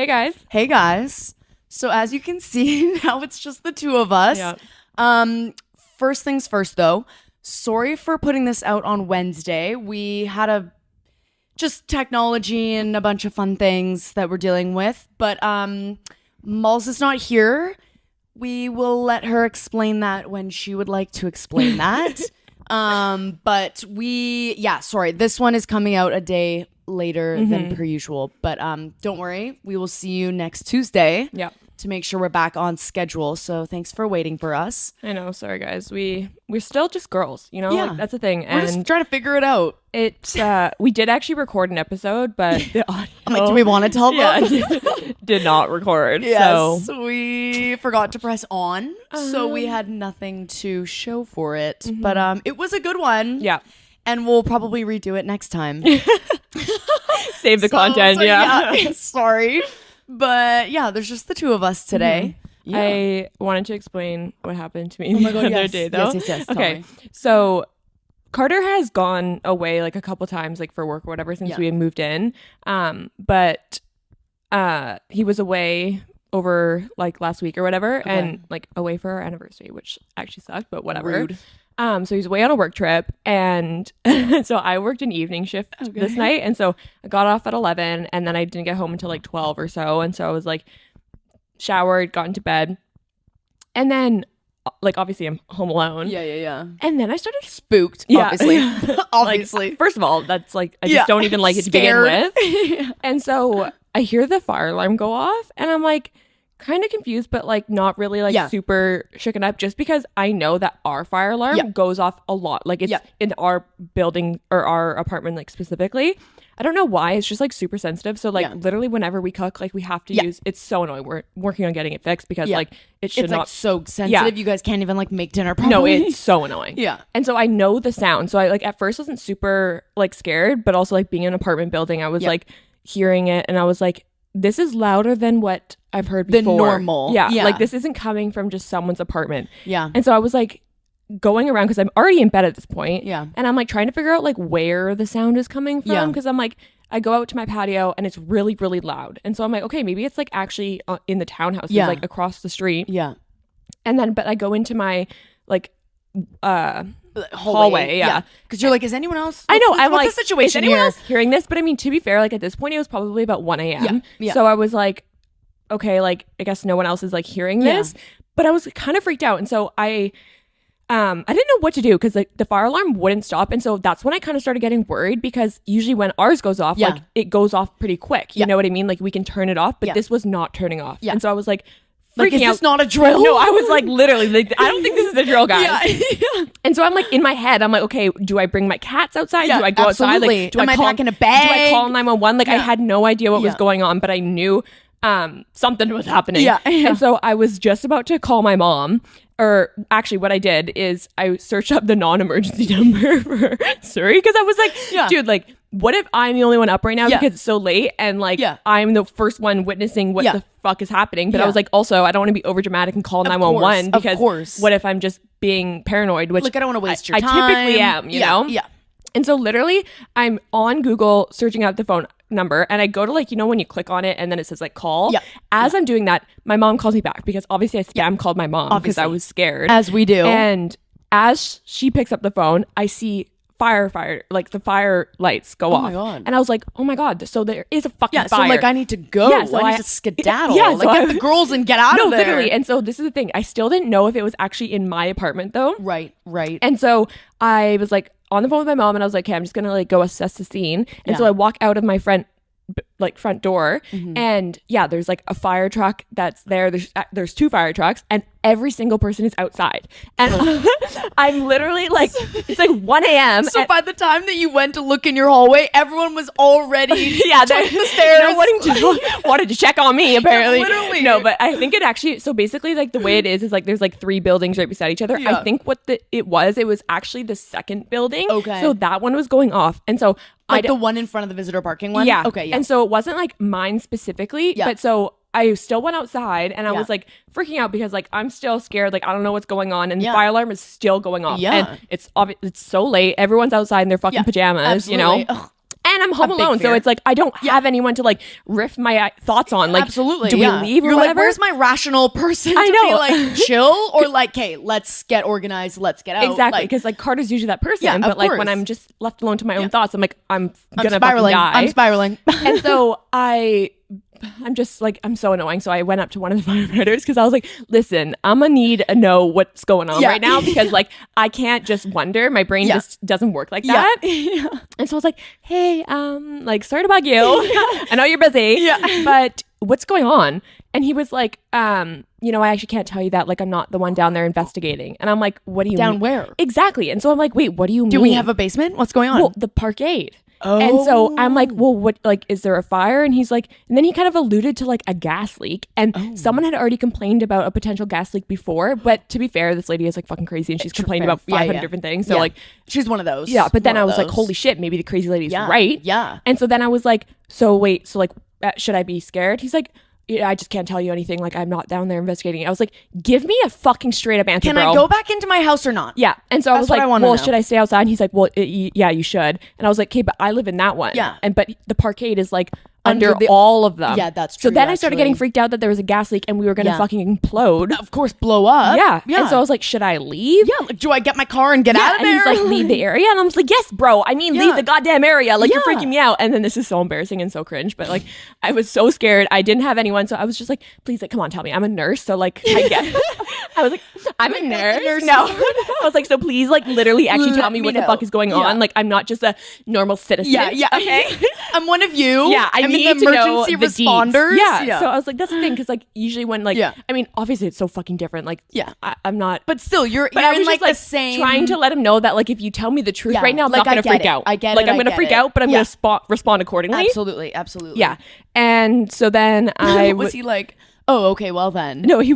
Hey guys. Hey guys. So as you can see, now it's just the two of us. Yeah. First things first though, sorry for putting this out on Wednesday. We had just technology and a bunch of fun things that we're dealing with, but Malls is not here. We will let her explain that when she would like to explain that. But sorry, this one is coming out a day later than per usual, but don't worry, we will see you next Tuesday to make sure we're back on schedule. So thanks for waiting for us. I know, sorry guys, we're still just girls, like that's the thing, we're just trying to figure it out. We did actually record an episode, but the audio, I'm like, do we want to tell them? did not record. Yes, so we forgot to press on, so we had nothing to show for it, but it was a good one. Yeah, and we'll probably redo it next time. Save the content. Sorry, but there's just the two of us today. I wanted to explain what happened to me the other day though. Yes, okay, so Carter has gone away like a couple times, like for work or whatever, since we had moved in, but he was away over like last week or whatever, and like away for our anniversary, which actually sucked, but whatever. Rude. So he's away on a work trip, and so I worked an evening shift this night, and so I got off at 11, and then I didn't get home until like 12 or so, and so I was like showered, got into bed, and then like obviously I'm home alone. And then I started spooked. Obviously. Like, first of all, that's like I just don't even like it to begin with. And so I hear the fire alarm go off, and I'm like kind of confused, but like not really like super shooken up, just because I know that our fire alarm goes off a lot. Like it's in our building or our apartment, like specifically. I don't know why. It's just like super sensitive. So like literally whenever we cook, like we have to use, it's so annoying. We're working on getting it fixed because like it should it's not. Like so sensitive. You guys can't even like make dinner properly. No, it's so annoying. And so I know the sound. So I like at first wasn't super like scared, but also like being in an apartment building, I was like hearing it, and I was like, this is louder than what I've heard before. The normal. Yeah. Like this isn't coming from just someone's apartment. Yeah. And so I was like going around, because I'm already in bed at this point. Yeah. And I'm like trying to figure out like where the sound is coming from, because I'm like, I go out to my patio and it's really, really loud. And so I'm like, okay, maybe it's like actually in the townhouse, like across the street. Yeah. And then, but I go into my like hallway. Yeah. Because you're like, is anyone else? I know. What's I'm like, the situation is anyone here? else hearing this? But I mean, to be fair, like at this point, it was probably about 1 a.m. Yeah. So I was like, okay, like I guess no one else is like hearing this. But I was kind of freaked out. And so I didn't know what to do, because like the fire alarm wouldn't stop. And so that's when I kind of started getting worried, because usually when ours goes off, like it goes off pretty quick. You know what I mean? Like we can turn it off, but this was not turning off. And so I was like, freaking is out. This not a drill? No, I was like literally like, I don't think this is a drill, guys. And so I'm like in my head, I'm like, okay, do I bring my cats outside? Do I go outside? Like, Am I packing a bag? Do I call 911? Like I had no idea what was going on, but I knew something was happening. And so I was just about to call my mom. Or actually what I did is I searched up the non-emergency number for Surrey, because I was like, dude, like what if I'm the only one up right now because it's so late, and like I'm the first one witnessing what the fuck is happening. But I was like, also I don't want to be over dramatic and call 911, because what if I'm just being paranoid, which like I don't want to waste your time. I typically am, you know? And so literally I'm on Google searching out the phone number, and I go to like, you know, when you click on it and then it says like call. As I'm doing that, my mom calls me back, because obviously I spam called my mom because I was scared. As we do. And as she picks up the phone, I see fire, like the fire lights go off. My God. And I was like, oh my God, so there is a fucking fire. So like I need to go. So I need to skedaddle. So like get the girls and get out of there. Literally. And so this is the thing. I still didn't know if it was actually in my apartment though. Right. And so I was like on the phone with my mom, and I was like, okay, I'm just gonna like go assess the scene. And so I walk out of my front door, and there's like a fire truck that's there. There's 2 fire trucks, and every single person is outside, and I'm literally like, it's like 1 a.m. So by the time that you went to look in your hallway, everyone was already the stairs wanted to check on me, apparently. Literally. No, but I think it actually, so basically like the way it is like there's like 3 buildings right beside each other. I think what it was actually the second building. Okay. So that one was going off, and so like the one in front of the visitor parking one? Yeah. Okay, yeah. And so it wasn't like mine specifically, but so I still went outside, and I was like freaking out, because like I'm still scared, like I don't know what's going on, and the fire alarm is still going off. And it's so late, everyone's outside in their fucking pajamas, Absolutely. you know. And and I'm home alone, so it's like I don't have anyone to like riff my thoughts on. Like, absolutely, do we leave or You're whatever? Like, where's my rational person? I to know. be like chill or like, okay, let's get organized, let's get out. Exactly, because like Carter's usually that person, but like when I'm just left alone to my own thoughts, I'm like I'm gonna spiraling. fucking die. I'm spiraling, and so I'm just like, I'm so annoying. So I went up to one of the firefighters because I was like, listen, I'm gonna need to know what's going on right now because like I can't just wonder. My brain just doesn't work like that. And so I was like, hey, like sorry to bug you. I know you're busy, but what's going on? And he was like, you know, I actually can't tell you that. Like, I'm not the one down there investigating. And I'm like, what do you mean? Down where? Exactly. And so I'm like, wait, what do you mean? Do we have a basement? What's going on? Well, the parkade. Oh. And so I'm like, well, what, like, is there a fire? And he's like, and then he kind of alluded to like a gas leak. And someone had already complained about a potential gas leak before. But to be fair, this lady is like fucking crazy and she's complained about 500 different things. So like, she's one of those. Yeah. But then I was like, holy shit, maybe the crazy lady's right. Yeah. And so then I was like, so wait, so like, should I be scared? He's like, yeah, I just can't tell you anything. Like, I'm not down there investigating. I was like, give me a fucking straight up answer, Can bro. I go back into my house or not? Yeah. And so I was like, well, know. should I stay outside? And he's like, well, yeah, you should. And I was like, okay, but I live in that one. Yeah. But the parkade is like under all of them. Yeah, that's true. So then I started getting freaked out that there was a gas leak and we were going to fucking implode. Of course, blow up. Yeah. And so I was like, should I leave? Yeah. Like, do I get my car and get out of there? And he's like, leave the area. And I was like, yes, bro. I mean, leave the goddamn area. Like, you're freaking me out. And then this is so embarrassing and so cringe. But like, I was so scared. I didn't have anyone. So I was just like, please, like, come on, tell me. I'm a nurse. So like, I get it. I was like, I'm a nurse. No. I was like, so please, like, literally actually tell me what the fuck is going on. Like, I'm not just a normal citizen. Yeah. Okay. I'm one of you. Yeah. I need to know the responders. Yeah. So I was like, that's the thing. Cause like, usually when like, I mean, obviously it's so fucking different. Like, I'm not. But still, you're I was in like just, the same. Trying to let him know that like, if you tell me the truth right now, I'm not going to freak out. I get it. Like, I'm going to freak out, but I'm going to respond accordingly. Absolutely. Yeah. And so then I was he like, oh, okay, well then. No, he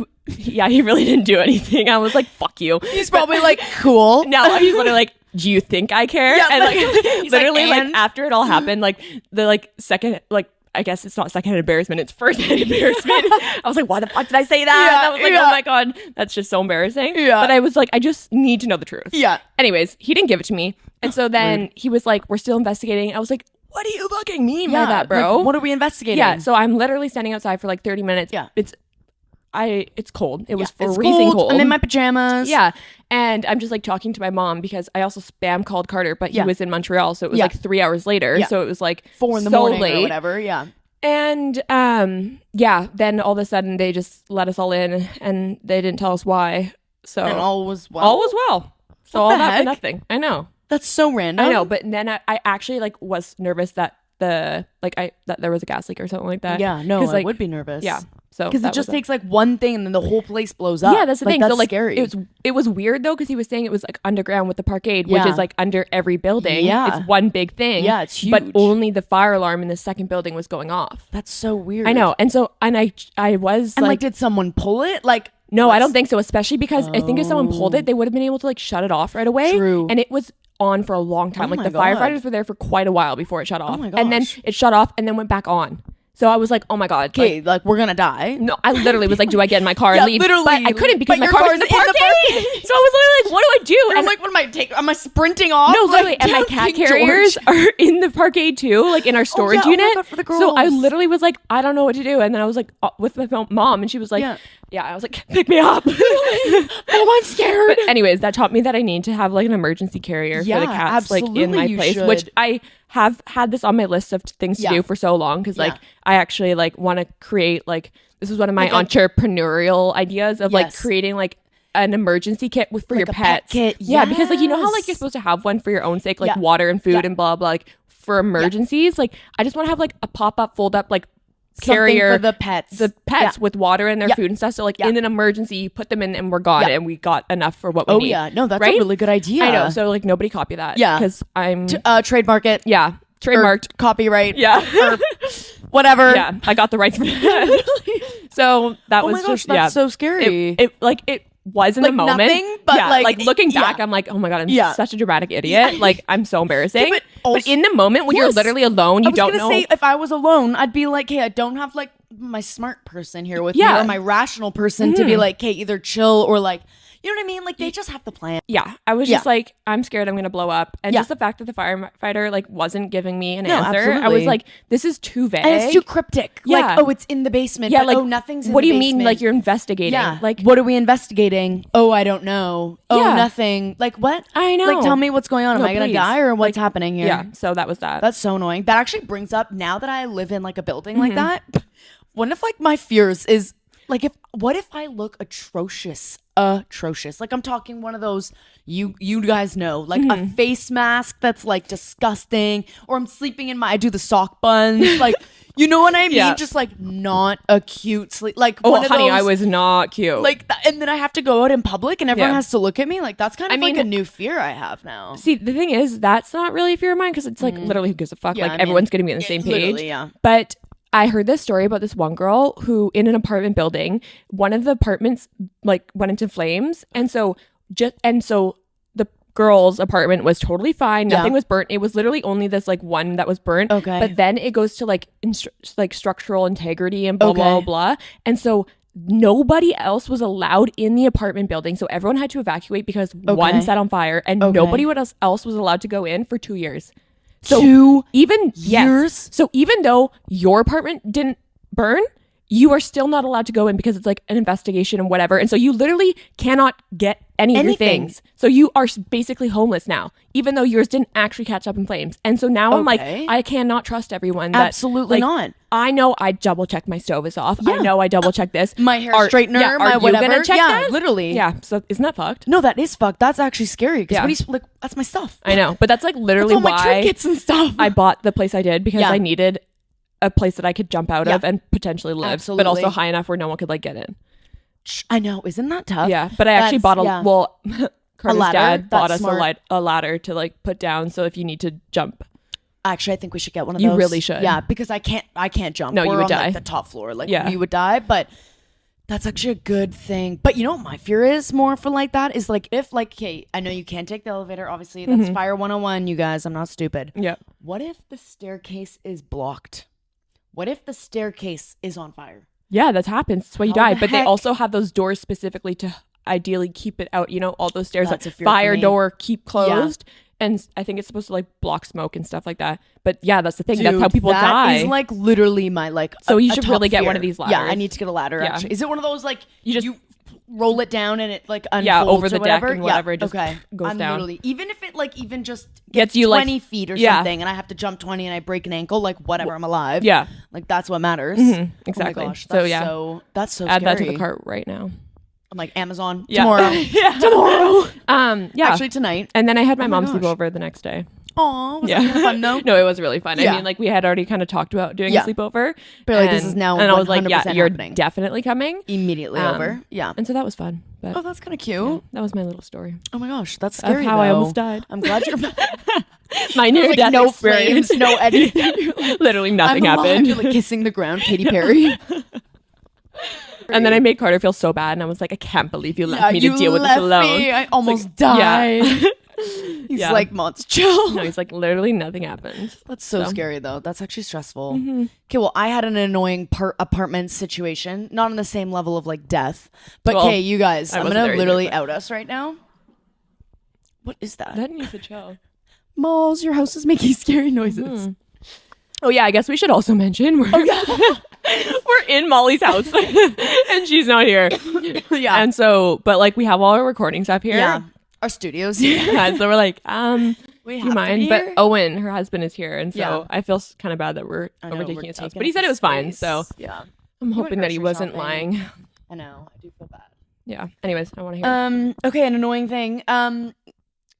really didn't do anything. I was like, fuck you. He's probably like, cool. No, he's literally like, do you think I care? Yeah, and like, literally like, like after it all happened, like the like second, like, I guess it's not second embarrassment, it's first embarrassment. I was like, why the fuck did I say that? And I was like, oh my God, that's just so embarrassing. Yeah. But I was like, I just need to know the truth. Yeah. Anyways, he didn't give it to me. And so then he was like, we're still investigating. I was like, what do you fucking mean by that, bro? Like, what are we investigating? Yeah. So I'm literally standing outside for like 30 minutes. Yeah. It's cold. It was freezing cold. I'm in my pajamas. Yeah. And I'm just like talking to my mom because I also spam called Carter, but he was in Montreal. So it was like 3 hours later. So it was like 4 a.m. or whatever. Yeah. And then all of a sudden they just let us all in and they didn't tell us why. So and all was well. All was well. So all that for nothing. I know. That's so random. I know. But then I actually like was nervous that that there was a gas leak or something like that. Yeah. No, like, I would be nervous. Yeah. So because it just takes like one thing and then the whole place blows up. Yeah, that's the thing. That's so like scary. It was weird though because he was saying it was like underground with the parkade, which is like under every building. Yeah, it's one big thing. Yeah, it's huge. But only the fire alarm in the second building was going off. That's so weird. I know. And so I was and like did someone pull it? Like no, I don't think so. Especially because I think if someone pulled it, they would have been able to like shut it off right away. True. And it was on for a long time. Like the firefighters were there for quite a while before it shut off. Oh my gosh. And then it shut off and then went back on. So I was like, oh my God. Okay, like we're gonna die. No, I literally was like, do I get in my car and leave? Literally. But I couldn't because my car was in the parking. So I was literally like, what do I do? And I'm like, what am I taking? Am I sprinting off? No, literally. And my cat carriers are in the parkade too, like in our storage unit. Oh my God, for the girls. So I literally was like, I don't know what to do. And then I was like, with my mom, and she was like, yeah, I was like, pick me up. Oh, I'm scared. But anyways, that taught me that I need to have like an emergency carrier for the cats, like in my place, which I have had this on my list of things to do for so long because like I actually like want to create like this is one of my entrepreneurial ideas of like creating like an emergency kit for like your pets. Pet kit. Yeah, because like you know how like you're supposed to have one for your own sake, like water and food and blah blah, like for emergencies. Like I just want to have like a pop up, fold up like carrier for the pets with water and their food and stuff, so like in an emergency you put them in and we're gone and we got enough for what we need. No, that's a really good idea. I know, so like nobody copy that because I'm trademark it. Trademarked, copyright, or whatever. I got the rights for that. So that was just that's so scary. It was in like the moment, nothing, but like looking back, I'm like, oh my God, I'm such a dramatic idiot. Like I'm so embarrassing. But in the moment when you're literally alone, you don't know. Say, if I was alone, I'd be like, hey, I don't have like my smart person here with me or my rational person to be like, hey, either chill or like, You know what I mean? Like, they just have the plan. Yeah. I was just like, I'm scared I'm going to blow up. And just the fact that the firefighter like wasn't giving me an answer. Absolutely. I was like, this is too vague. And it's too cryptic. Yeah. Like, oh, it's in the basement. Yeah. But, like, oh, nothing's in the basement. What do you mean? Like, you're investigating? Yeah. Like, what are we investigating? Oh, I don't know. Oh, nothing. Like, what? I know. Like, tell me what's going on. Am I going to die or what's happening here? Yeah. So that was that. That's so annoying. That actually brings up, now that I live in like a building like that, one of like my fears is like, what if I look atrocious? Like, I'm talking one of those, you guys know, like a face mask that's like disgusting, or I'm sleeping I do the sock buns, like, you know what I mean? Yeah. Just like not a cute sleep. Like, oh, honey, I was not cute. Like, and then I have to go out in public and everyone has to look at me. Like, that's kind of like a new fear I have now. See, the thing is, that's not really a fear of mine, because it's like literally, who gives a fuck? Like, everyone's going to be on the same page. Yeah. But I heard this story about this one girl who, in an apartment building, one of the apartments like went into flames, and so the girl's apartment was totally fine. Nothing was burnt. It was literally only this like one that was burnt. Okay. But then it goes to like like structural integrity and blah blah blah. And so nobody else was allowed in the apartment building. So everyone had to evacuate because one set on fire, and nobody else was allowed to go in for 2 years. So 2 even years. So even though your apartment didn't burn, you are still not allowed to go in because it's like an investigation and whatever. And so you literally cannot get any of your things. So you are basically homeless now, even though yours didn't actually catch up in flames. And so now I'm like, I cannot trust everyone. Absolutely not. I know I double check my stove is off. Yeah. I know I double check this. My hair straightener, my whatever. You gonna check that? Literally. Yeah. So isn't that fucked? No, that is fucked. That's actually scary. Because like, that's my stuff. I know, but that's like literally that's all my trinkets and stuff. I bought the place I did because I needed a place that I could jump out of and potentially live, absolutely. But also high enough where no one could like get in. I know, isn't that tough? Yeah, but I actually bought Carter's dad bought us a ladder to like put down, so if you need to jump. Actually, I think we should get one of those. You really should. Yeah, because I can't jump. No, you would die. Like, the top floor, like we would die. But that's actually a good thing. But you know what my fear is more for like that is like, if like, okay, I know you can't take the elevator. Obviously, that's fire 101. You guys, I'm not stupid. Yeah. What if the staircase is blocked? What if the staircase is on fire? Yeah, that happens. That's why you die. But they also have those doors specifically to ideally keep it out. You know, all those stairs, like fire door, keep closed. Yeah. And I think it's supposed to like block smoke and stuff like that. But yeah, that's the thing. Dude, that's how people die. That is like literally my like. So you should really get one of these ladders. Yeah, I need to get a ladder. Yeah. Actually, is it one of those like you roll it down and it like unfolds over the or whatever? deck and whatever? It just goes I'm down. Literally, even if it like even just gets you 20 like, feet or something, and I have to jump 20 and I break an ankle, like whatever, I'm alive. Yeah, like that's what matters. Exactly. Oh my gosh, that's so add scary. that to the cart right now. I'm like, Amazon tomorrow. Tomorrow. Actually tonight. And then I had my mom sleep over the next day. Oh, was it kind of fun though? No, it was really fun. I mean, like we had already kind of talked about doing a sleepover. But like this is now, and I was like, yeah, you're happening. Definitely coming. Immediately over. Yeah. And so that was fun. But, oh, that's kind of cute. Yeah, that was my little story. Oh my gosh, that's scary. Of how I almost died. I'm glad you're. My near death no experience. Flames, no anything. Literally nothing happened. You're like kissing the ground, Katy Perry. And then I made Carter feel so bad, and I was like, I can't believe you left me to deal with this alone. I almost died. Yeah. He's like, Mott's chill. No, he's like, literally nothing happened. That's so scary, though. That's actually stressful. Okay, well, I had an annoying apartment situation. Not on the same level of like death. But okay, you guys, I'm going to literally out us right now. What is that? That needs to chill. Malls, your house is making scary noises. Oh, yeah, I guess we should also mention we're in Molly's house and she's not here. Yeah. And so, but like we have all our recording stuff here. Yeah. Our studios here. Yeah, so we're like, we you mind? But Owen, her husband, is here. And so I feel kind of bad that we're overtaking his house. But he said it was fine. So yeah, I'm hoping that he wasn't lying. I know. I do feel bad. Yeah. Anyways, I want to hear. Okay, an annoying thing.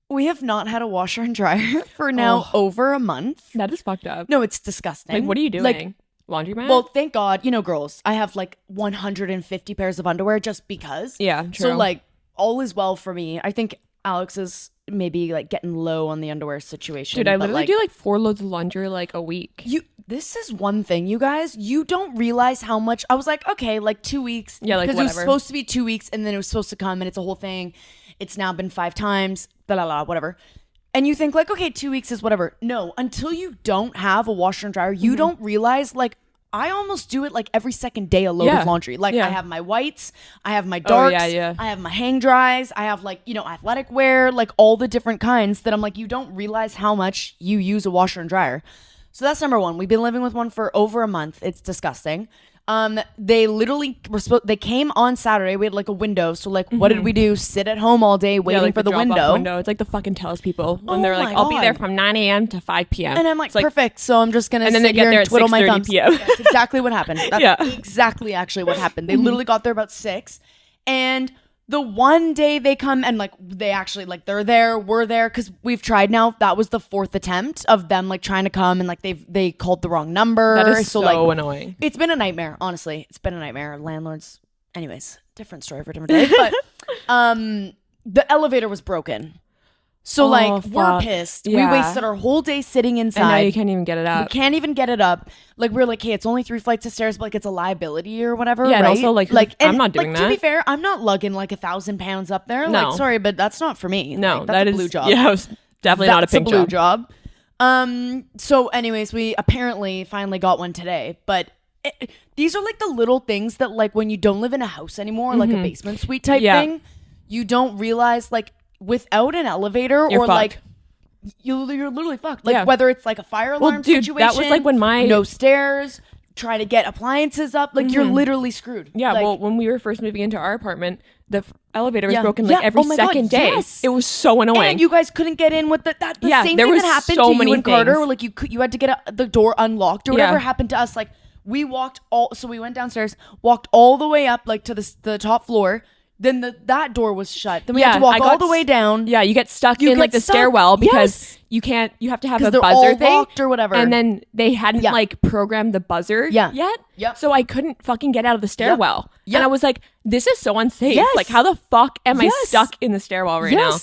We have not had a washer and dryer for now over a month. That is fucked up. No, it's disgusting. Like, what are you doing? Like, laundromat? Well, thank God, you know, girls, I have like 150 pairs of underwear just because. Yeah, true. So like all is well for me. I think Alex is maybe like getting low on the underwear situation. Dude, I literally do like 4 loads of laundry like a week. This is one thing, you guys. You don't realize how much. I was like, okay, like 2 weeks. Yeah, like because it was supposed to be 2 weeks, and then it was supposed to come, and it's a whole thing. It's now been 5 times. Blah, blah, blah, whatever. And you think like, okay, 2 weeks is whatever. No, until you don't have a washer and dryer, you don't realize like I almost do it like every second day, a load of laundry. Like I have my whites, I have my darks, I have my hang dries, I have like, athletic wear, like all the different kinds that I'm like, you don't realize how much you use a washer and dryer. So that's number one. We've been living with one for over a month. It's disgusting. They literally they came on Saturday. We had like a window. So like, what did we do? Sit at home all day waiting for the window. It's like the fucking tells people when they're like, I'll be there from 9 a.m. to 5 p.m. And I'm like, perfect. So I'm just going to sit they get there and twiddle my thumbs. PM. That's exactly what happened. That's exactly actually what happened. They literally got there about 6. And the one day they come and like they actually like we're there because we've tried now. That was the 4th attempt of them like trying to come and like they called the wrong number. That is so annoying. It's been a nightmare, honestly. It's been a nightmare. Landlords, anyways, different story for a different day. But the elevator was broken. So we're pissed. Yeah. We wasted our whole day sitting inside. And now you can't even get it up. We can't even get it up. Like we're like, hey, it's only 3 flights of stairs, but like it's a liability or whatever. Yeah, right? and also I'm not doing that. To be fair, I'm not lugging like 1,000 pounds up there. No. Like, sorry, but that's not for me. No, like, that's a blue job. Yeah, it was definitely not a pink job. So anyways, we apparently finally got one today, but these are like the little things that like when you don't live in a house anymore, like a basement suite type thing, you don't realize like without an elevator You're or fucked. Like you're literally fucked. Like whether it's like a fire alarm situation, that was like when no stairs, try to get appliances up, like you're literally screwed. Yeah, like, well, when we were first moving into our apartment, the elevator was broken like every second day. Yes. It was so annoying. And you guys couldn't get in with the same thing that happened so to you and Carter. things. Where like you had to get the door unlocked or whatever happened to us. Like we went downstairs, walked all the way up like to the top floor. Then that door was shut. Then we had to walk all the way down. Yeah, you get stuck in like the stairwell because you have to have a buzzer thing locked or whatever. And then they hadn't like programmed the buzzer yet. Yep. So I couldn't fucking get out of the stairwell. Yep. And I was like, this is so unsafe. Yes. Like how the fuck am I stuck in the stairwell right now?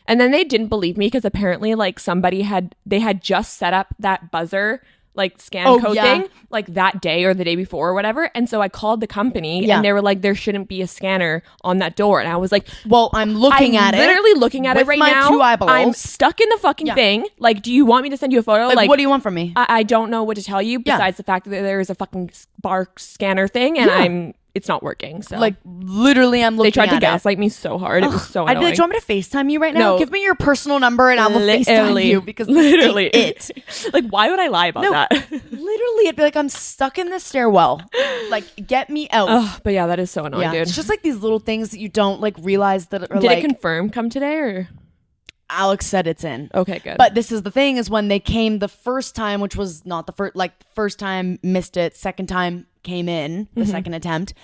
And then they didn't believe me because apparently like they had just set up that buzzer like scan code thing like that day or the day before or whatever. And so I called the company and they were like, there shouldn't be a scanner on that door. And I was like, well, I'm looking at it. Literally looking at it right now. 2 eyeballs. I'm stuck in the fucking thing. Like, do you want me to send you a photo? Like what do you want from me? I don't know what to tell you besides the fact that there is a fucking bar scanner thing and it's not working. So like literally I'm looking at it. They tried to gaslight me so hard. It was so annoying. I'd be like, do you want me to FaceTime you right now? No. Give me your personal number and I will FaceTime you because literally it. Like, why would I lie about that? Literally, it'd be like, I'm stuck in the stairwell. Like, get me out. But yeah, that is so annoying, dude. It's just like these little things that you don't like realize that are Did it confirm come today or? Alex said it's in. Okay, good. But this is the thing is when they came the first time, which was not the first, like first time missed it, second time came in, the second attempt.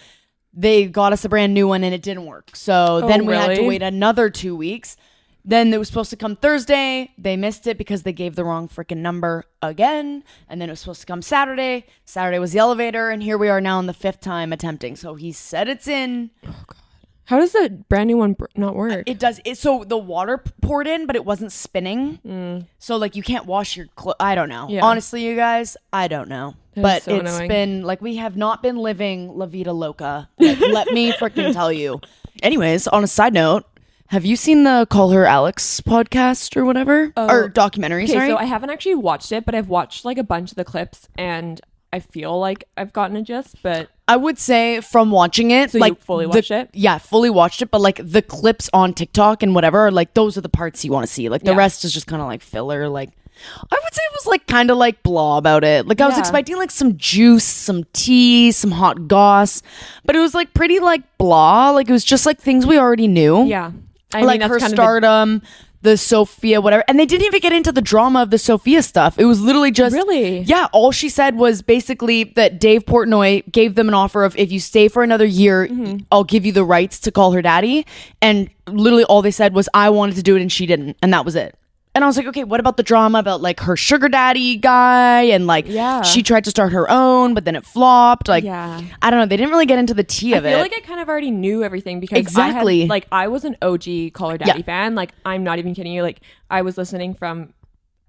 They got us a brand new one and it didn't work. So then we had to wait another 2 weeks. Then it was supposed to come Thursday. They missed it because they gave the wrong freaking number again. And then it was supposed to come Saturday. Saturday was the elevator. And here we are now on the 5th time attempting. So he said it's in. Oh, God. How does the brand new one not work? It does. So the water poured in, but it wasn't spinning. So like you can't wash your clothes. I don't know. Yeah. Honestly, you guys, I don't know. But so it's been like we have not been living La Vida Loca. Like, let me freaking tell you. Anyways, on a side note, have you seen the Call Her Alex podcast or whatever? Or documentary, okay, sorry? So I haven't actually watched it, but I've watched like a bunch of the clips and I feel like I've gotten a gist, but I would say from watching it, so like you fully watched it? Yeah, fully watched it, but like the clips on TikTok and whatever, like those are the parts you want to see. Like the rest is just kind of like filler. Like I would say it was like kind of like blah about it. Like I was expecting like some juice, some tea, some hot goss, but it was like pretty like blah. Like it was just like things we already knew. Yeah. I mean, her stardom, the Sophia, whatever. And they didn't even get into the drama of the Sophia stuff. It was literally just... Really? Yeah. All she said was basically that Dave Portnoy gave them an offer of, if you stay for another year, I'll give you the rights to call her daddy. And literally all they said was, I wanted to do it and she didn't. And that was it. And I was like, okay, what about the drama about like her sugar daddy guy? And like, she tried to start her own, but then it flopped. Like, I don't know. They didn't really get into the tea of it. I feel like I kind of already knew everything because I was an OG Call Her Daddy fan. Like, I'm not even kidding you. Like, I was listening from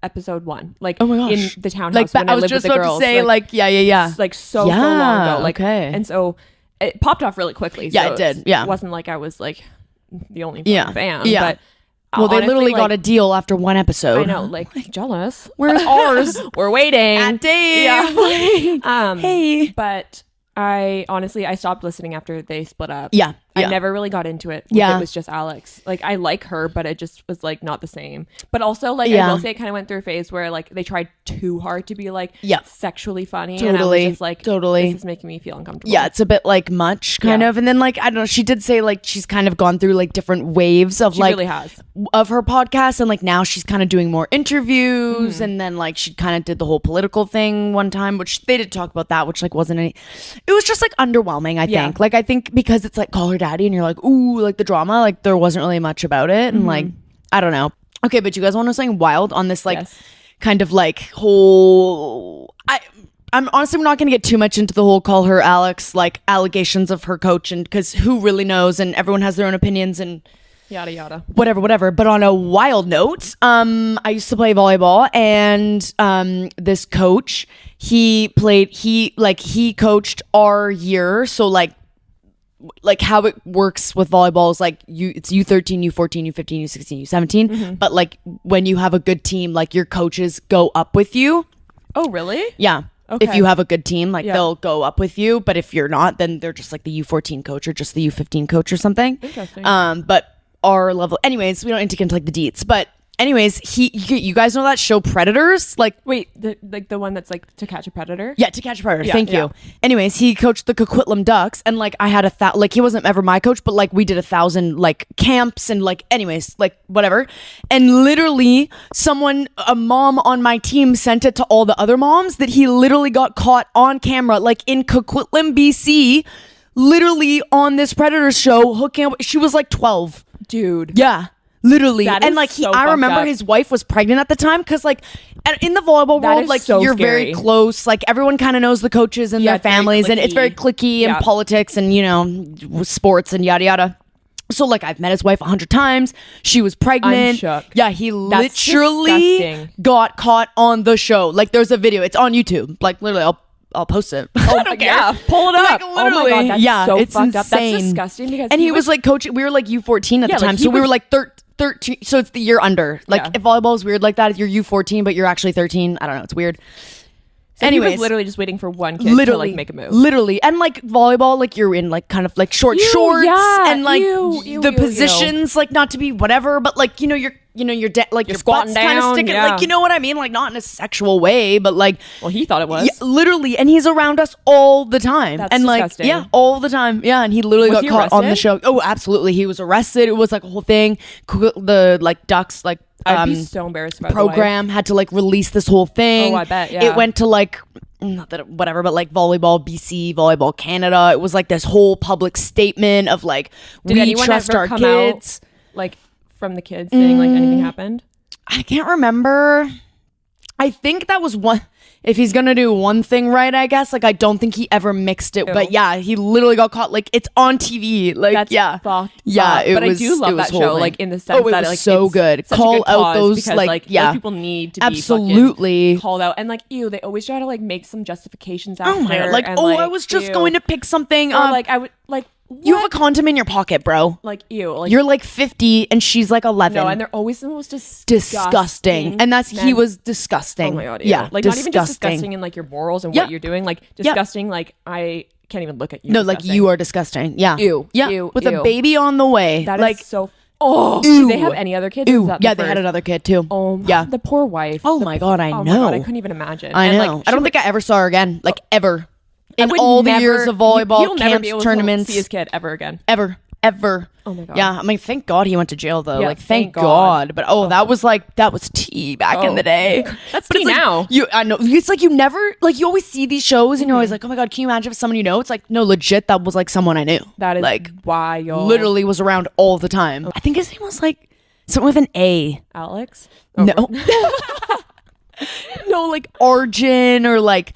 episode 1. Like, oh my gosh. In the townhouse when I lived with the girls. I was just about to say, like, so long ago. Like, and so it popped off really quickly. Yeah, so it did. Yeah. It wasn't like I was like the only fan. Yeah. But Well, they honestly, literally like, got a deal after one episode. I know, like jealous. Where's ours? We're waiting. At Dave. Yeah. Hey. But I honestly, I stopped listening after they split up. Yeah. I never really got into it. It was just Alex. Like, I like her, but it just was like not the same. But also, like, I will say it kind of went through a phase where like they tried too hard to be like sexually funny. Totally. And I was just like, totally. This is making me feel uncomfortable. Yeah, it's a bit like much kind of. And then like, I don't know, she did say like she's kind of gone through like different waves of she like really has. Of her podcast, and like now she's kind of doing more interviews, and then like she kind of did the whole political thing one time, which they did talk about that, which like wasn't any, it was just like underwhelming, I think. Like, I think because it's like Call Her Daddy and you're like, ooh, like the drama, like there wasn't really much about it, and like I don't know. Okay, but you guys want to know something wild on this like kind of like whole, I'm honestly not going to get too much into the whole Call Her Alex like allegations of her coach, and because who really knows, and everyone has their own opinions and yada yada, whatever. But on a wild note, I used to play volleyball, and this coach, he coached our year. So like how it works with volleyball is like it's U13, U14, U15, U16, U17. But like when you have a good team, like your coaches go up with you. Oh, really? Yeah. Okay. If you have a good team, like they'll go up with you. But if you're not, then they're just like the U14 coach or just the U15 coach or something. Interesting. But our level, anyways, we don't need to get into like the deets, but anyways, you guys know that show Predators? Like, wait, the one that's like To Catch a Predator? Yeah, To Catch a Predator. Thank you. Anyways, he coached the Coquitlam Ducks, and like I had like he wasn't ever my coach, but like we did 1,000 like camps and like anyways, like whatever. And literally a mom on my team sent it to all the other moms that he literally got caught on camera, like in Coquitlam, BC, literally on this Predators show hooking up. She was like 12. Dude. Yeah. Literally. And like so I remember up. His wife was pregnant at the time, because like in the volleyball world, like so you're scary. very close, like everyone kind of knows the coaches and their families, and it's very cliquey and politics and you know sports and yada yada. So like I've met his wife 100 times. She was pregnant. I'm shook. Yeah, he literally got caught on the show. Like there's a video. It's on YouTube. Like literally I'll post it. Oh, I don't care. Yeah, pull it up. Like, literally. Oh my God, that's so it's fucked insane. up. That's disgusting. Because and he was like coaching. We were like U14 at the time, so we were like 13. So it's the year under. Like if volleyball is weird like that, you're U14, but you're actually 13. I don't know. It's weird. So anyways, he was literally just waiting for one kid to like make a move. Literally. And like volleyball, like you're in like kind of like shorts and like the positions, like not to be whatever, but like you're like your squatting butt's kind of down, sticking, like you know what I mean, like not in a sexual way, but like he thought it was literally, and he's around us all the time. That's and like disgusting. all the time. Yeah, and he literally got caught on the show. Oh, absolutely, he was arrested. It was like a whole thing. The like Ducks like I'd be so embarrassed about program had to like release this whole thing. Oh, I bet. Yeah, it went to like not that whatever, but like Volleyball BC, Volleyball Canada. It was like this whole public statement of like we trust our kids. Like from the kids saying like anything happened. I can't remember. I think that was one. If he's gonna do one thing right, I guess. Like I don't think he ever mixed it, but yeah, he literally got caught. Like it's on TV. Like that's fucked. Yeah, but I do love that show. Like in the sense that like so good. Call out those because, like those people need to absolutely be called out, and like they always try to like make some justifications out. Oh my God! Like I was just going to pick something. Or like I would like. What? You have a condom in your pocket, bro. Like like you're like 50 and she's like 11. No, and they're always the most disgusting. And he was disgusting. Oh my God, yeah, like not even just disgusting in like your morals and what you're doing, like disgusting. Like I can't even look at you. No, like you are disgusting. Yeah, ew, yeah, ew, with a baby on the way. That like is so. Oh, do they have any other kids? Ew. Yeah, they had another kid too. Oh, yeah, the poor wife. Oh my God, I know. My God, I couldn't even imagine. I know. Like, I don't think I ever saw her again. Like ever. In all the years of volleyball, he'll never camps, be able tournaments, to see his kid ever again. Ever. Oh my God. Yeah, I mean, thank God he went to jail though. Yeah, like, thank God. But that was tea back in the day. That's tea now. I know. It's like you never, like you always see these shows and you're always like, oh my God, can you imagine if someone you know? It's like, no, legit, that was like someone I knew. That is like wild. Literally was around all the time. I think his name was like something with an A. Alex? Oh, no. No, like Arjun or like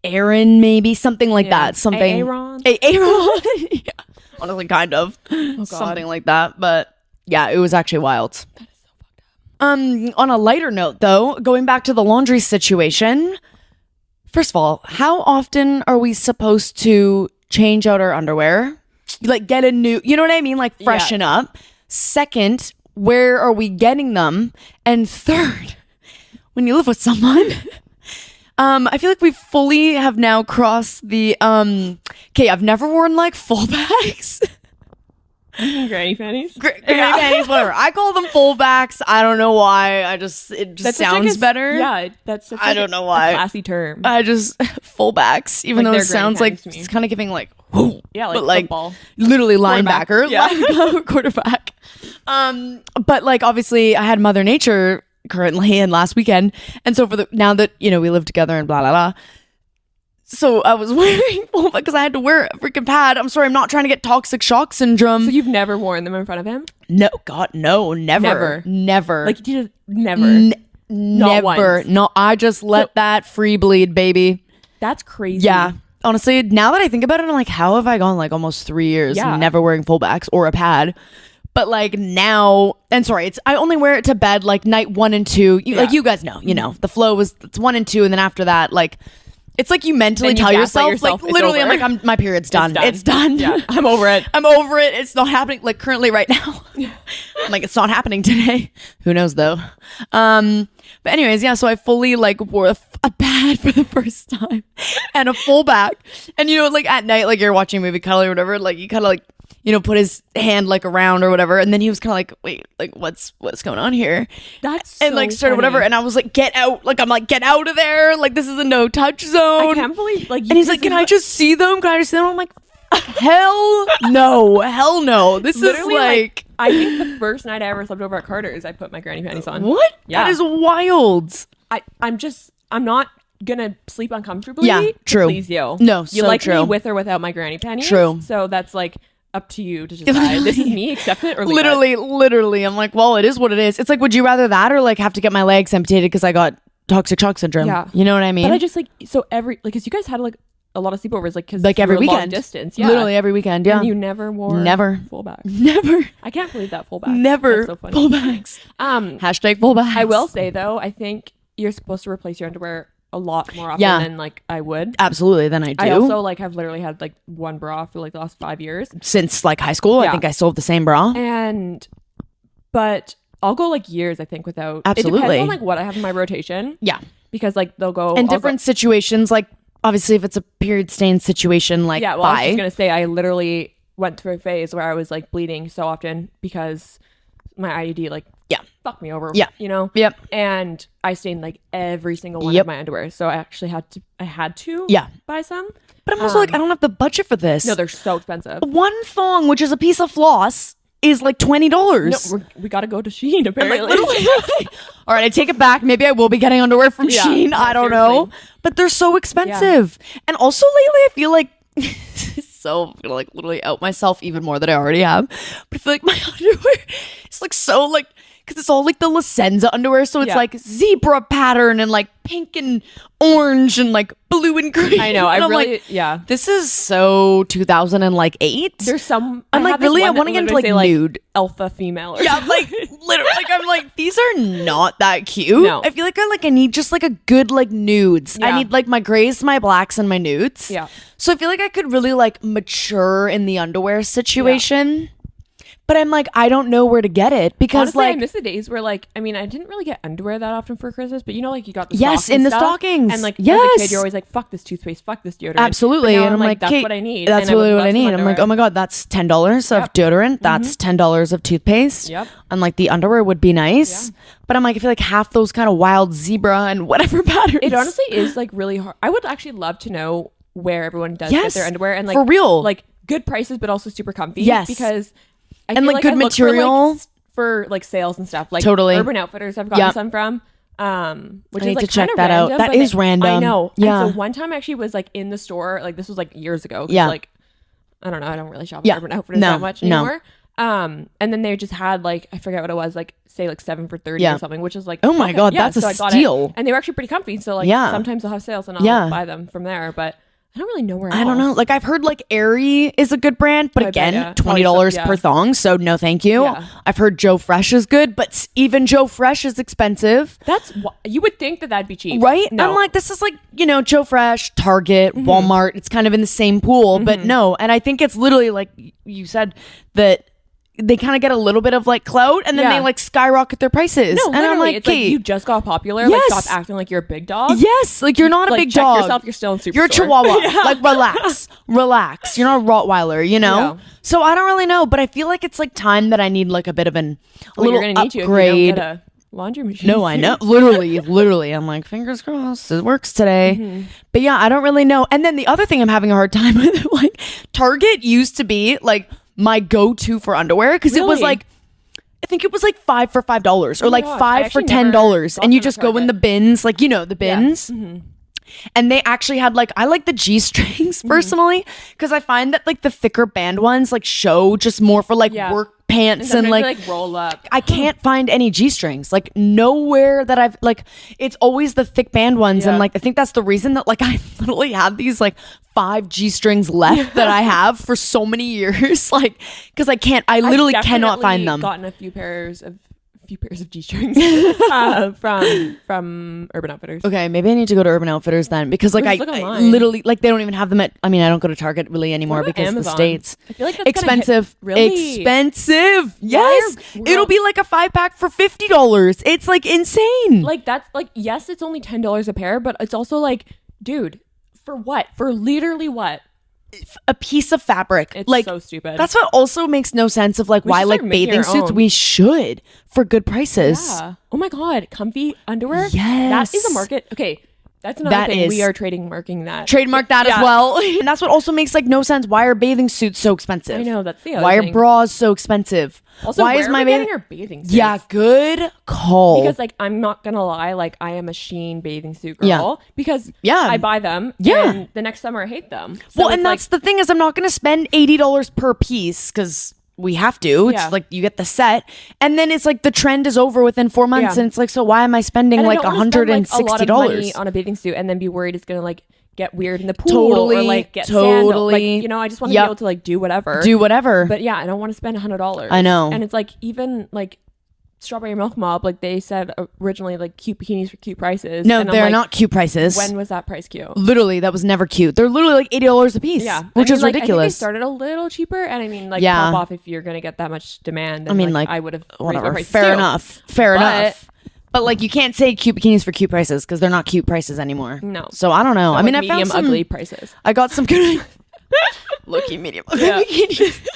Aaron, maybe something like that. Something. Aaron. Aaron. Yeah. Honestly, kind of something like that. But yeah, it was actually wild. That is so fucked up. On a lighter note, though, going back to the laundry situation. First of all, how often are we supposed to change out our underwear? Like get a new, you know what I mean? Like freshen up. Second, where are we getting them? And third, when you live with someone, I feel like we fully have now crossed the, okay, I've never worn like full bags. Granny panties? Granny panties, whatever. I call them fullbacks. I don't know why. It just sounds better. Yeah, that's such I don't know why. A classy term. I just fullbacks, even Like though it sounds like it's kind of giving like, whoo, yeah, like but like football. Literally linebacker, Yeah. quarterback. But like obviously I had Mother Nature currently and last weekend, and so now that we live together and blah blah blah. So I was wearing full because I had to wear a freaking pad. I'm sorry, I'm not trying to get toxic shock syndrome. So you've never worn them in front of him? No, God, no, never. Like you just never. Never. No, I just let that free bleed, baby. That's crazy. Yeah. Honestly, now that I think about it, I'm like, how have I gone like almost 3 years never wearing fullbacks or a pad? But like now, and sorry, I only wear it to bed like night 1 and 2. Like you guys know, the flow it's 1 and 2, and then after that, like. It's like you mentally tell yourself like literally, I'm like, my period's done. It's done. Yeah, I'm over it. I'm over it. It's not happening. Like currently right now. I'm like, it's not happening today. Who knows though? But anyways, yeah. So I fully like wore a pad for the first time and a full back. And like at night, like you're watching a movie, cuddle or whatever. Like you kind of like put his hand like around or whatever, and then he was kind of like, wait, like what's going on here? That's and like started whatever, and I was like, get out! Like I'm like, get out of there! Like this is a no touch zone. I can't believe like. And he's like, can I just see them? Can I just see them? I'm like, hell no! This literally is like I think the first night I ever slept over at Carter's, I put my granny panties on. What? Yeah, that is wild. I'm not gonna sleep uncomfortably. Yeah, true. Please you. No, you so like true. me with or without my granny panties. True. So that's like up to you to decide. This is me, accept it or leave literally I'm like, well, it is what it is. It's like, would you rather that or like have to get my legs amputated because I got toxic shock syndrome? Yeah, you know what I mean? But I just like, so because you guys had like a lot of sleepovers, like because like every weekend, long distance, yeah, literally every weekend, yeah. And you never wore fullbacks. Never. I can't believe that fullbacks. Never. That's so funny. Fullbacks. Hashtag fullbacks. I will say though, I think you're supposed to replace your underwear a lot more often than like I would. Absolutely, than I do. I also like have literally had like one bra for like the last 5 years since like high school. I think I still have the same bra. But I'll go like years, I think, without. Absolutely. It depends on like what I have in my rotation. Yeah, because like they'll go in different situations. Like obviously, if it's a period stain situation, like I was just gonna say I literally went through a phase where I was like bleeding so often because my IUD like fucked me over. Yep. And I stained like every single one of my underwear, so I actually had to buy some. But I'm also like, I don't have the budget for this. No, they're so expensive. One thong, which is a piece of floss, is like $20. No, we gotta go to Shein apparently. All right, I take it back. Maybe I will be getting underwear from Shein. I don't know, but they're so expensive. And also lately, I feel like so I'm gonna like literally out myself even more than I already have. But I feel like my underwear is like so like. Because it's all like the Licenza underwear, so it's like zebra pattern and like pink and orange and like blue and green. I know. I'm really, like, this is so 2008. There's some. I'm like, really, I want to get into like nude alpha female. Or something. Like literally, like I'm like, these are not that cute. No. I feel like I need just like a good like nudes. Yeah. I need like my grays, my blacks, and my nudes. Yeah. So I feel like I could really like mature in the underwear situation. Yeah. But I'm like, I don't know where to get it because honestly, like I miss the days where like, I mean, I didn't really get underwear that often for Christmas, but like you got the in the stockings, and like as a kid, you're always like, fuck this toothpaste, fuck this deodorant. Absolutely, and I'm like, that's what I need. That's really what I need. I'm like, oh my god, that's $10 of deodorant. That's $10 of toothpaste. Yep. And like the underwear would be nice, but I'm like, I feel like half those kind of wild zebra and whatever patterns. It honestly is like really hard. I would actually love to know where everyone does get their underwear and like for real, like good prices, but also super comfy. Yes, because. And like good material for like sales and stuff. Like totally. Urban Outfitters I've gotten some from. Which I is need like to check that random, out. That is random. I know. Yeah. And so one time I actually was like in the store, like this was like years ago. Yeah. Like I don't know, I don't really shop at Urban Outfitters that much anymore. And then they just had like I forget what it was, like say like 7 for $30 or something, which is like oh my god, that's a steal. And they were actually pretty comfy. So like sometimes they'll have sales and I'll buy them from there. But I don't really know where else. I don't know. Like I've heard like Aerie is a good brand, but again, $20 per thong. So no, thank you. Yeah. I've heard Joe Fresh is good, but even Joe Fresh is expensive. That's you would think that'd be cheap, right? No. I'm like, this is like Joe Fresh, Target, Walmart. It's kind of in the same pool, but no. And I think it's literally like you said that they kind of get a little bit of like clout, and then they like skyrocket their prices. No, and literally, I'm like, it's like you just got popular. Yes. Like, stop acting like you're a big dog. Yes, like you're not a like, big check dog. Yourself, you're still in Superstore. You're a Chihuahua. Like relax. You're not a Rottweiler, you know. Yeah. So I don't really know, but I feel like it's like time that I need like a bit of a little you're gonna need upgrade. You if you don't get a laundry machine. No, I know. Literally. I'm like, fingers crossed, it works today. But yeah, I don't really know. And then the other thing I'm having a hard time with, like, Target used to be like my go-to for underwear because it was like, I think it was like $5 for $5 or like $5 for $10, and you just go in the bins, like, you know, the bins. Yeah. And they actually had like, I like the G-strings personally because I find that like the thicker band ones like show just more for like work pants and like roll up. I can't find any G-strings, like nowhere that I've like, it's always the thick band ones. And like I think that's the reason that like I literally have these like 5 G-strings left that I have for so many years, like because I literally cannot find them. Gotten a few pairs of G-strings from Urban Outfitters. Okay, maybe I need to go to Urban Outfitters then because like I literally like they don't even have them at. I mean, I don't go to Target really anymore because Amazon? The States. I feel like that's expensive. Really expensive. Yes, it'll be like a 5-pack for $50. It's like insane. Like that's like yes, it's only $10 a pair, but it's also like, dude, for what? For literally what? A piece of fabric. It's like so stupid. That's what also makes no sense of like why like bathing suits. We should for good prices. Yeah. Oh my god, comfy underwear. Yes, that is a market. Okay, that's another thing. We are trademarking that. Trademark that as well. And that's what also makes like no sense. Why are bathing suits so expensive? I know, that's the other Why thing. Are bras so expensive? Also, why where is are my we getting our bathing suits? Yeah, good call. Because like I'm not gonna lie, like I am a Shein bathing suit girl because I buy them. And the next summer I hate them. So well, and that's the thing is I'm not gonna spend $80 per piece because we have to. It's like you get the set, and then it's like the trend is over within 4 months, and it's like, so why am I spending like $160 a lot of money on a bathing suit and then be worried it's gonna like get weird in the pool or like get sandal. Like, you know, I just want to be able to like do whatever. But yeah, I don't want to spend $100. I know. And it's like even like Strawberry Milk Mob, like they said originally like cute bikinis for cute prices. No, and they're like, not cute prices. When was that price cute? Literally, that was never cute. They're literally like $80 a piece. Yeah, which is ridiculous. I think they started a little cheaper, and I mean, like pop off if you're gonna get that much demand. And, I mean, like I would have whatever. Fair enough. But like you can't say cute bikinis for cute prices because they're not cute prices anymore. No. So I don't know. I mean, like I found some ugly prices. I got some good looking medium ugly bikinis.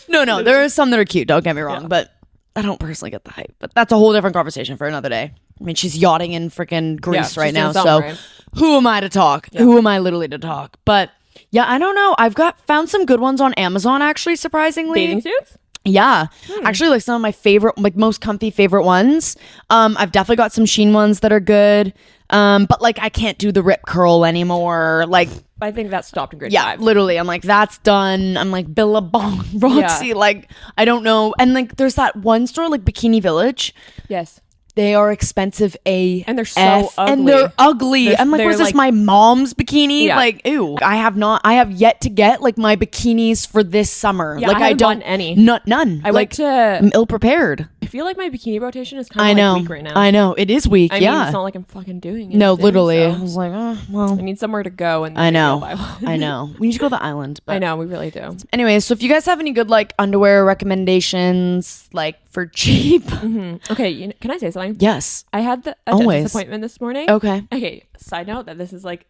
No, there are some that are cute. Don't get me wrong, but I don't personally get the hype. But that's a whole different conversation for another day. I mean, she's yachting in freaking Greece right now, so who am I to talk? Yeah. Who am I literally to talk? But yeah, I don't know. I've found some good ones on Amazon actually, surprisingly. Bathing suits? Yeah, actually, like some of my favorite, like most comfy favorite ones. I've definitely got some Shein ones that are good. But like I can't do the rip curl anymore. Like I think that stopped in grade 5. Literally, I'm like that's done. I'm like Billabong, Roxy. Like I don't know. And like there's that one store like Bikini Village. Yes. They are expensive and they're so ugly. And they're ugly. I'm like, was this my mom's bikini? Yeah. Like, ew. I have yet to get like my bikinis for this summer. Yeah, like I don't any. None. I'm ill prepared. I feel like my bikini rotation is kind of like weak right now. I know. It is weak. I mean, it's not like I'm fucking doing anything. No, literally. So. I was like, oh, well. I need somewhere to go. And I know. I know. We need to go to the island. I know. We really do. Anyway, so if you guys have any good like underwear recommendations, like for cheap. Okay. Can I say something? Yes. I had a dentist appointment this morning. Okay. Side note that this is like,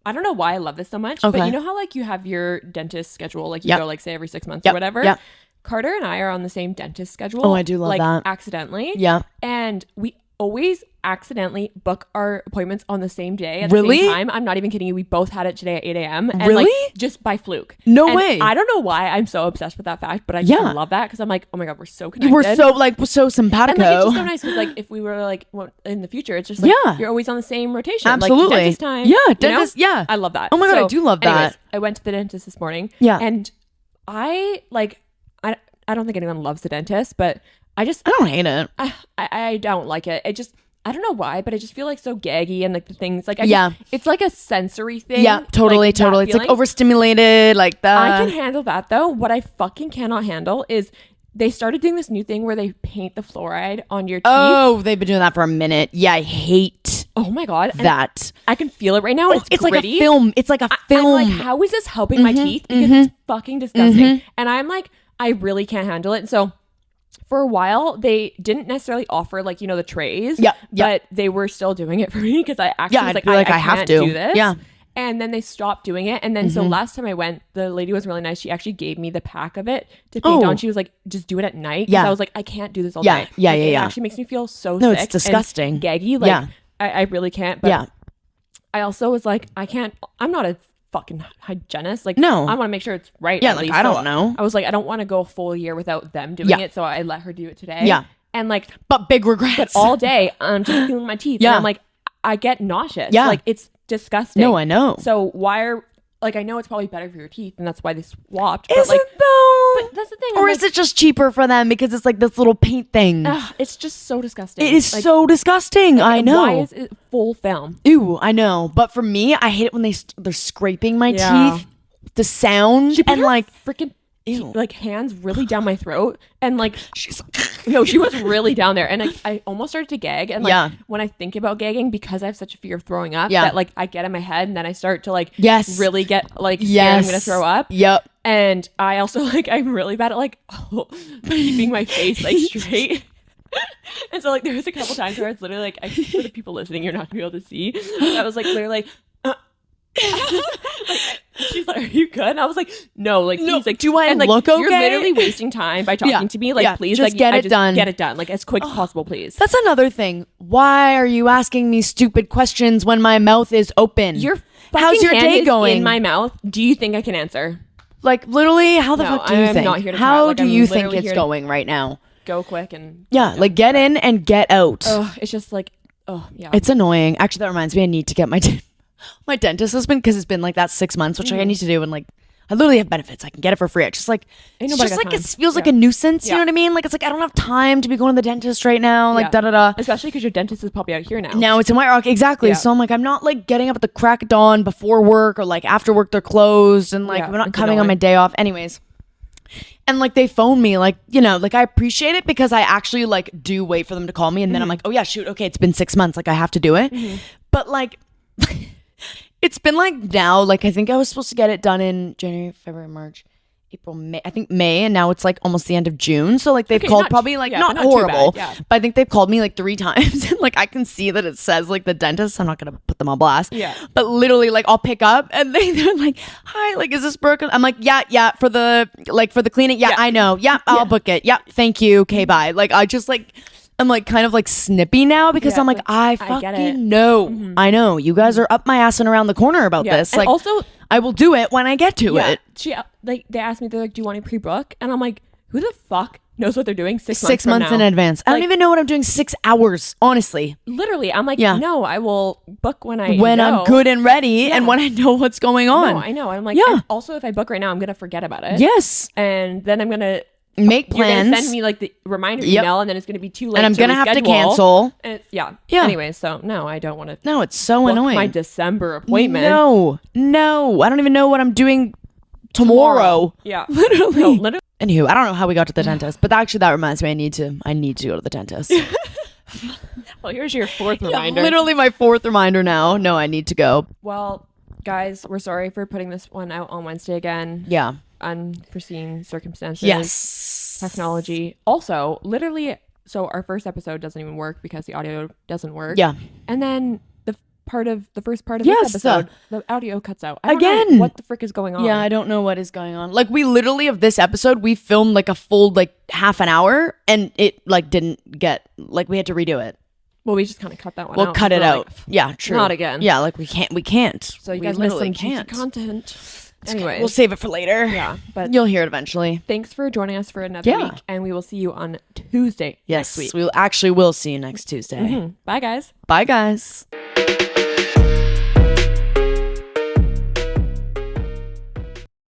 I don't know why I love this so much, but you know how like you have your dentist schedule, like you go like say every 6 months or whatever. Yeah. Carter and I are on the same dentist schedule. Oh, I do love like, that. Accidentally. Yeah. And we always accidentally book our appointments on the same day at the same time. I'm not even kidding you. We both had it today at 8 a.m. And like just by fluke. No way. I don't know why I'm so obsessed with that fact, but I just love that because I'm like, oh my God, we're so connected. We're so simpatico. And like, it's just so nice because like if we were like in the future, it's just like you're always on the same rotation. Absolutely. Like dentist time. Yeah. Dentist. You know? Yeah. I love that. Oh my God, I do love that. I went to the dentist this morning. Yeah. And I don't think anyone loves the dentist, but I don't hate it. I don't like it. It just, I don't know why, but I just feel like so gaggy and like the things like, it's like a sensory thing. Yeah, totally. It's like overstimulated like that. I can handle that though. What I fucking cannot handle is they started doing this new thing where they paint the fluoride on your teeth. Oh, they've been doing that for a minute. Yeah, I hate. Oh my God. That. I can feel it right now. It's like a film. It's like a film. I'm like, how is this helping my teeth? Because it's fucking disgusting. And I'm like, I really can't handle it. And so for a while, they didn't necessarily offer like, you know, the trays. Yeah. But they were still doing it for me because I actually was like, I have can't to do this. Yeah. And then they stopped doing it. And then so last time I went, the lady was really nice. She actually gave me the pack of it to paint on. She was like, just do it at night. Yeah. I was like, I can't do this all day. Yeah. It actually makes me feel so no, sick. It's disgusting. And gaggy. Like, I really can't. But I also was like, I'm not a fucking hygienist. Like, no. I want to make sure it's right. Yeah, at like, least. I don't know. I was like, I don't want to go a full year without them doing it. So I let her do it today. Yeah. And like, but big regrets. But all day, I'm just feeling my teeth. Yeah. And I'm like, I get nauseous. Yeah. Like, it's disgusting. No, I know. So why are, like, I know it's probably better for your teeth and that's why they swapped. Is but, like, it though? But that's the thing. Or is it just cheaper for them because it's like this little paint thing? It's just so disgusting. It is like, so disgusting. Like, I know. Why is it full film? Ew, I know. But for me, I hate it when they're scraping my teeth. The sound and like freaking like hands really down my throat and like she was really down there and I almost started to gag and like when I think about gagging because I have such a fear of throwing up that like I get in my head and then I start to like really get like scared I'm gonna throw up. Yep. And I also like I'm really bad at like keeping my face like straight. And so like there was a couple times where it's literally like for the people listening, you're not gonna be able to see. I was like literally like, she's like, are you good? And I was like, no, like, no, please, like, do I like, look okay? You're literally wasting time by talking to me. Like, please, just like, get it done. Get it done, like, as quick as possible, please. That's another thing. Why are you asking me stupid questions when my mouth is open? How's your day going? In my mouth. Do you think I can answer? Like, literally, how the fuck do you think? Not here to how like, do you think it's going right now? Go quick and like get in and get out. It's just like, it's annoying. Actually, that reminds me, I need to get my dentist has been because it's been like that 6 months, which I need to do, and like I literally have benefits. I can get it for free. It's just like it feels like a nuisance. You know what I mean? Like it's like I don't have time to be going to the dentist right now. Like Especially because your dentist is probably out here now. Now it's in White Rock, exactly. Yeah. So I'm like I'm not like getting up at the crack of dawn before work or like after work they're closed and like I'm not coming on my day off. Anyways. And like they phone me like, you know, like I appreciate it because I actually like do wait for them to call me and then I'm like, oh yeah, shoot, okay, it's been 6 months, like I have to do it. But like it's been like now, like I think I was supposed to get it done in January, February, March, April, May. I think May, and now it's like almost the end of June. So like they've called probably like not horrible, but I think they've called me like 3 times, and like I can see that it says like the dentist. I'm not gonna put them on blast. Yeah. But literally, like I'll pick up and they're like, "Hi, like is this Brooke?" I'm like, "Yeah, for the cleaning. Yeah, I know. Yeah, I'll book it. Yeah, thank you. Okay, bye." Like I just like. I'm like kind of like snippy now because I'm like, I fucking know. I know. You guys are up my ass and around the corner about this. And like also I will do it when I get to it. They asked me, they're like, do you want to pre-book? And I'm like, who the fuck knows what they're doing 6 months in advance? I don't even know what I'm doing 6 hours, honestly. Literally. I'm like, no, I will book when I'm good and ready and when I know what's going on. No, I know. I'm like, also if I book right now, I'm going to forget about it. Yes. And then I'm going to make plans. You're gonna send me like the reminder email, and then it's gonna be too late. And I'm gonna have to cancel. And Anyway, so no, I don't want to. No, it's so annoying. My December appointment. No, I don't even know what I'm doing tomorrow. Yeah, literally. No, literally. Anywho, I don't know how we got to the dentist, but actually that reminds me, I need to go to the dentist. Well, here's your 4th reminder. Literally my 4th reminder now. No, I need to go. Well, guys, we're sorry for putting this one out on Wednesday again. Yeah. Unforeseen circumstances. Yes. Technology. Also, literally, so our first episode doesn't even work because the audio doesn't work. Yeah. And then the first part of this episode, the audio cuts out. I don't know what the frick is going on? Yeah, I don't know what is going on. Like we literally of this episode, we filmed like a full like half an hour and it like didn't get, like we had to redo it. Well, we just kind of cut that one out. We'll cut it out. Like, yeah, true. Not again. Yeah, like we can't. So you guys missed some juicy content. Anyway, we'll save it for later. Yeah, but you'll hear it eventually. Thanks for joining us for another week, and we will see you on Tuesday next week. Yes, we will see you next Tuesday. Bye, guys. Bye, guys.